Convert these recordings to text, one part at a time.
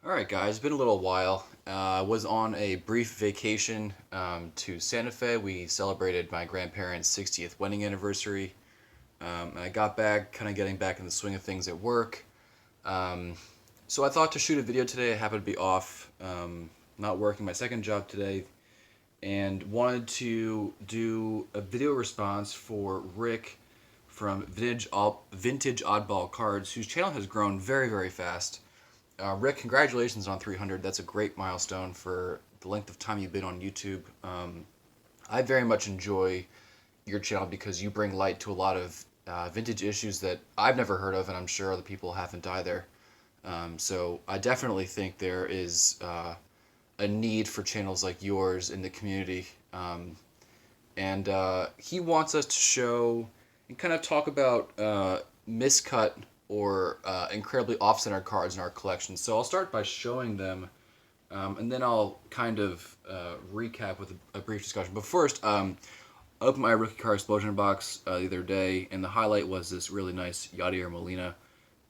Alright guys, it's been a little while. I was on a brief vacation to Santa Fe. We celebrated my grandparents' 60th wedding anniversary. And I got back, kind of getting back in the swing of things at work. Um, so I thought to shoot a video today. I happened to be off, not working my second job today, and wanted to do a video response for Rick from Vintage Oddball Cards, whose channel has grown very, very fast. Rick, congratulations on 300. That's a great milestone for the length of time you've been on YouTube. I very much enjoy your channel because you bring light to a lot of vintage issues that I've never heard of, and I'm sure other people haven't either. So I definitely think there is a need for channels like yours in the community. And he wants us to show and kind of talk about miscut or incredibly off-center cards in our collection. So I'll start by showing them, and then I'll kind of recap with a brief discussion. But first, I opened my rookie card explosion box the other day, and the highlight was this really nice Yadier Molina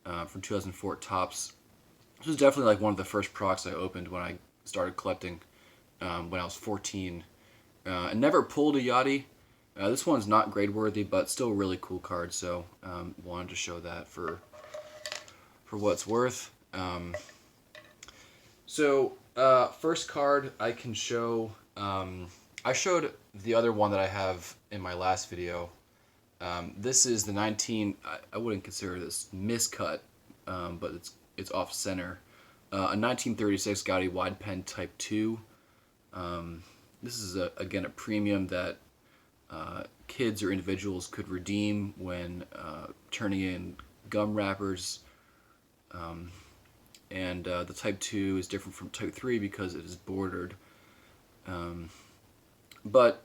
from 2004 Topps. This was definitely like one of the first products I opened when I started collecting when I was 14. And never pulled a Yachty. This one's not grade worthy, but still a really cool card, so wanted to show that for what it's worth. First card I can show. I showed the other one that I have in my last video. This is the 19. I wouldn't consider this miscut, but it's off center. A 1936 Gotti wide pen Type 2. This is again a premium that kids or individuals could redeem when turning in gum wrappers. The Type 2 is different from Type 3 because it is bordered. But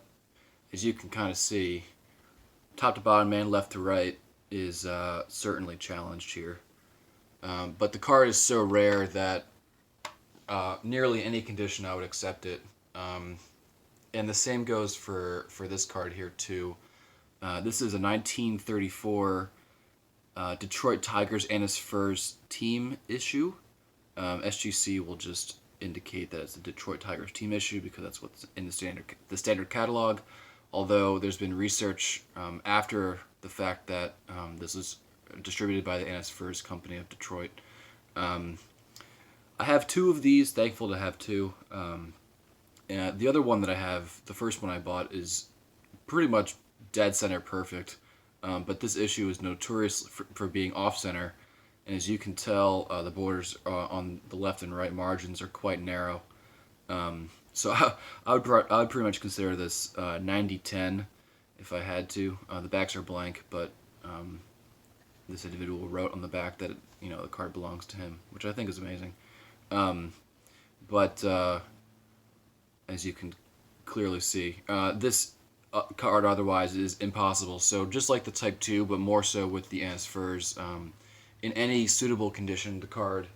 as you can kind of see, top to bottom and left to right is certainly challenged here. But the card is so rare that nearly any condition I would accept it. And the same goes for this card here too. This is a 1934 Detroit Tigers and its Furs team issue. SGC will just indicate that it's the Detroit Tigers team issue because that's what's in the standard catalog. Although there's been research after the fact that this was distributed by the Annis Furs Company of Detroit. I have two of these. Thankful to have two. And the other one that I have, the first one I bought, is pretty much dead center perfect. But this issue is notorious for being off center. And as you can tell, the borders on the left and right margins are quite narrow. So I would pretty much consider this 90-10 if I had to. The backs are blank, but this individual wrote on the back that the card belongs to him, which I think is amazing. As you can clearly see, this card otherwise is impossible. So just like the Type 2, but more so with the Annis Furs, in any suitable condition, the card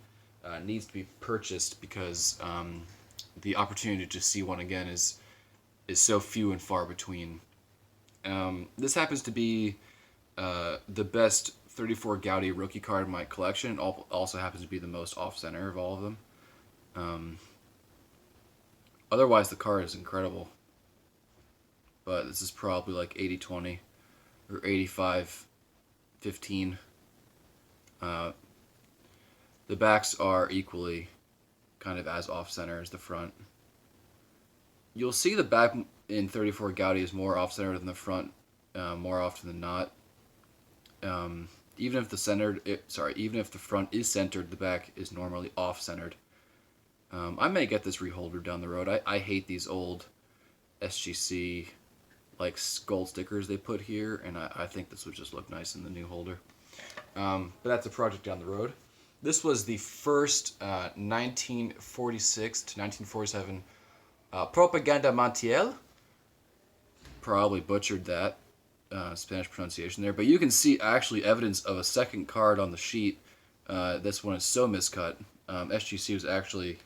needs to be purchased because the opportunity to see one again is so few and far between. This happens to be the best 34 Goudy rookie card in my collection. It also happens to be the most off-center of all of them. Otherwise, the card is incredible. But this is probably like 80-20 or 85-15. The backs are equally kind of as off-center as the front. You'll see the back in 34 Goudy is more off-center than the front more often than not. Even if the front is centered, the back is normally off-centered. I may get this reholder down the road. I hate these old SGC like gold stickers they put here, and I think this would just look nice in the new holder. But that's a project down the road. This was the first 1946 to 1947 Propaganda Montiel. Probably butchered that Spanish pronunciation there, but you can see actually evidence of a second card on the sheet. This one is so miscut. SGC was actually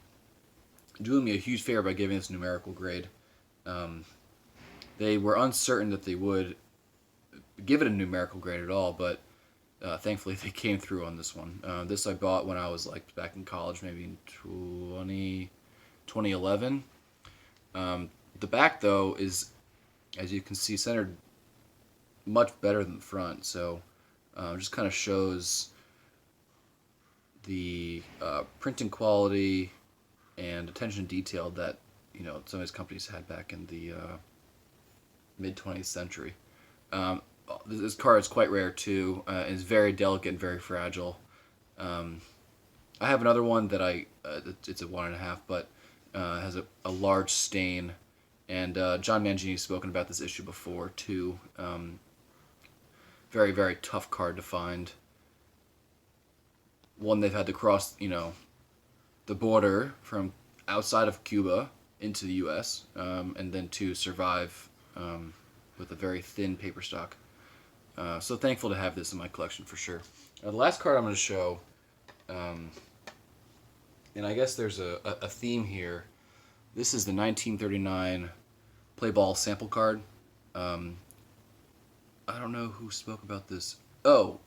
doing me a huge favor by giving this numerical grade. They were uncertain that they would give it a numerical grade at all, but thankfully they came through on this one. This I bought when I was like back in college, maybe in 2011. The back though is, as you can see, centered much better than the front, so just kind of shows the printing quality and attention to detail that some of these companies had back in the mid 20th century. This card is quite rare too. It's very delicate and very fragile. I have another one that it's a 1.5, but has a large stain. And John Mangini's spoken about this issue before too. Very, very tough card to find. One they've had to cross, the border from outside of Cuba into the U.S. And then to survive with a very thin paper stock. So thankful to have this in my collection for sure. The last card I'm going to show, and I guess there's a theme here. This is the 1939 Play Ball sample card. I don't know who spoke about this. Oh,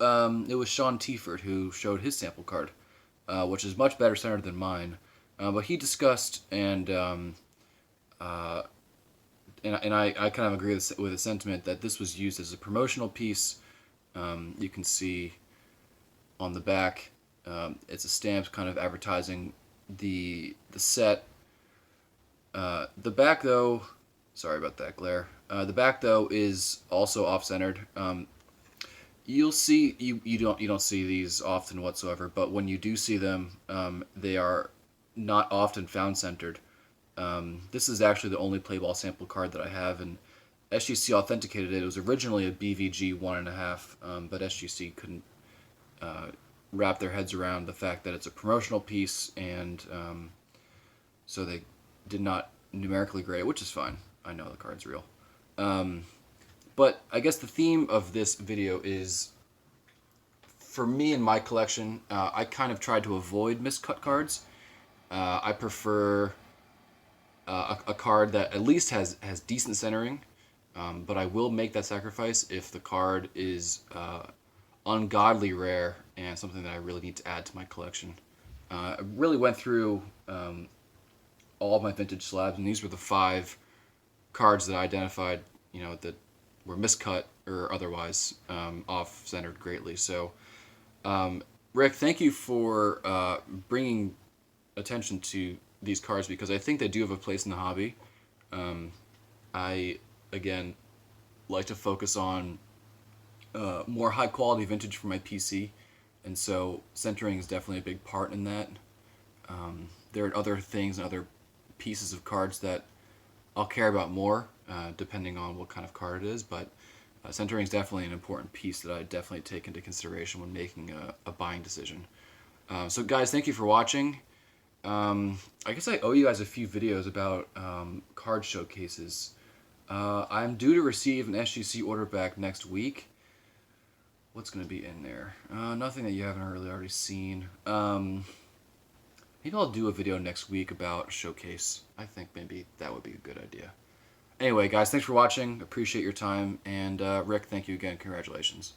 it was Sean Tiefert who showed his sample card, which is much better centered than mine. But he discussed and I kind of agree with the sentiment that this was used as a promotional piece. You can see on the back, it's a stamp kind of advertising the set. The back though, sorry about that glare. The back though is also off-centered. You'll see you don't see these often whatsoever, but when you do see them, they are not often found centered. This is actually the only Play Ball sample card that I have, and SGC authenticated it. It was originally a BVG 1.5, but SGC couldn't wrap their heads around the fact that it's a promotional piece, and so they did not numerically grade it, which is fine. I know the card's real. But I guess the theme of this video is, for me in my collection, I kind of tried to avoid miscut cards. I prefer a card that at least has decent centering, but I will make that sacrifice if the card is ungodly rare and something that I really need to add to my collection. I really went through all of my vintage slabs, and these were the 5 cards that I identified, that were miscut or otherwise off-centered greatly. So, Rick, thank you for bringing attention to these cards, because I think they do have a place in the hobby. I, again, like to focus on more high-quality vintage for my PC, and so centering is definitely a big part in that. There are other things and other pieces of cards that I'll care about more, depending on what kind of card it is, but centering is definitely an important piece that I definitely take into consideration when making a buying decision. So guys, thank you for watching. I guess I owe you guys a few videos about card showcases. I'm due to receive an SGC order back next week. What's going to be in there? Nothing that you haven't really already seen. Maybe I'll do a video next week about a showcase. I think maybe that would be a good idea. Anyway, guys, thanks for watching. Appreciate your time. And Rick, thank you again. Congratulations.